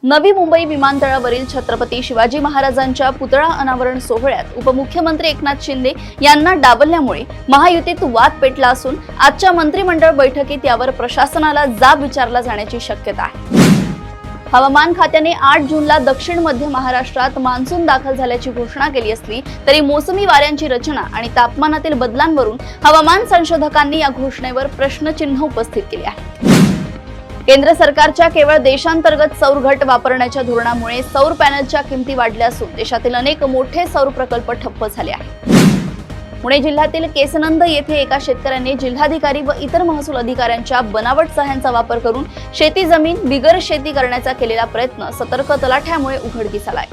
नवी मुंबई विमानतळावरील छत्रपती शिवाजी महाराजांच्या पुतळा अनावरण सोहळ्यात उपमुख्यमंत्री एकनाथ शिंदे यांना डावलल्यामुळे महायुतीत वाद पेटला असून आजच्या मंत्रिमंडळ बैठकीत यावर प्रशासनाला जाब विचारला जाण्याची शक्यता आहे। हवामान खात्याने 8 जूनला दक्षिण मध्य महाराष्ट्रात मान्सून दाखल झाल्याची घोषणा केली असली तरी मोसमी वाऱ्यांची रचना आणि तापमानातील बदलांवरून हवामान संशोधकांनी या घोषणेवर प्रश्नचिन्ह उपस्थित केले आहे। केंद्र सरकारच्या केवळ देशांतर्गत सौर घट वापरण्याच्या धोरणामुळे सौर पॅनलच्या किमती वाढल्या असून देशातील अनेक मोठे सौर प्रकल्प ठप्प झाले आहेत। पुणे जिल्ह्यातील केसनंद येथे एका शेतकऱ्याने जिल्हाधिकारी व इतर महसूल अधिकाऱ्यांच्या बनावट सह्यांचा वापर करून शेती जमीन बिगर शेती करण्याचा केलेला प्रयत्न सतर्क तलाठ्यामुळे उघडकीस आलाय।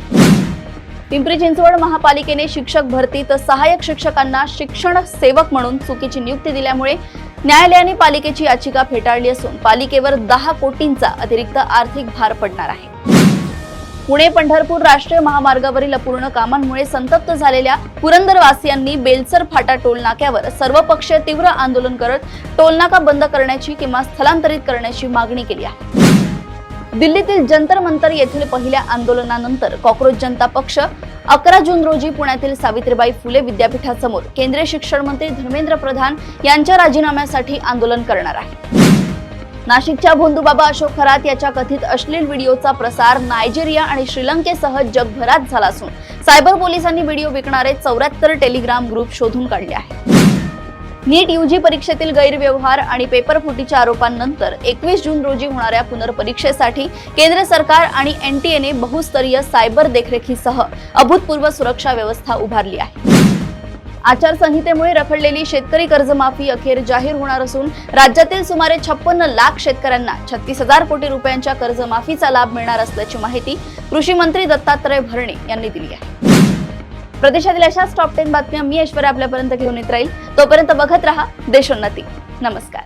पिंपरी चिंचवड महापालिकेने शिक्षक भरतीत सहाय्यक शिक्षकांना शिक्षण सेवक म्हणून चुकीची नियुक्ती दिल्यामुळे न्यायालयाने पालिकेची याचिका फेटाळली असून पालिकेवर 10 कोटींचा अतिरिक्त आर्थिक भार पडणार आहे। पुणे पंढरपूर राष्ट्रीय महामार्गावरील अपूर्ण कामांमुळे संतप्त झालेल्या पुरंदरवासियांनी बेलसर फाटा टोल नाक्यावर सर्वपक्षीय तीव्र आंदोलन करत टोलनाका बंद करण्याची किंवा स्थलांतरित करण्याची मागणी केली आहे। दिल्लीतील जंतर मंतर येथील पहिल्या आंदोलनानंतर कॉक्रोच जनता पक्ष 11 जून रोजी पुण्यातील सावित्रीबाई फुले विद्यापीठासमोर केंद्रीय शिक्षण मंत्री धर्मेंद्र प्रधान यांच्या राजीनाम्यासाठी आंदोलन करणार आहे। नाशिकच्या भोंदूबाबा अशोक खरात याच्या कथित अश्लील व्हिडिओचा प्रसार नायजेरिया आणि श्रीलंकेसह जगभरात झाला असून सायबर पोलिसांनी व्हिडिओ विकणारे 74 टेलिग्राम ग्रुप शोधून काढले आहेत। नीट यूजी परीक्षेतील गैरव्यवहार आणि पेपरफुटीच्या आरोपांनंतर 21 जून रोजी होणाऱ्या पुनर्परीक्षेसाठी केंद्र सरकार आणि एनटीएने बहुस्तरीय सायबर देखरेखीसह अभूतपूर्व सुरक्षा व्यवस्था उभारली आहे। आचारसंहितेमुळे रखडलेली शेतकरी कर्जमाफी अखेर जाहीर होणार असून राज्यातील सुमारे 56 लाख शेतकऱ्यांना 36,000 कोटी रुपयांच्या कर्जमाफीचा लाभ मिळणार असल्याची माहिती कृषी मंत्री दत्तात्रय भरणे यांनी दिली आहे। प्रदेशातील अशाच टॉप 10 बातम्या मी ऐश्वर्या आपल्यापर्यंत घेऊन येत राहील। तोपर्यंत बघत रहा देशोन्नती। नमस्कार।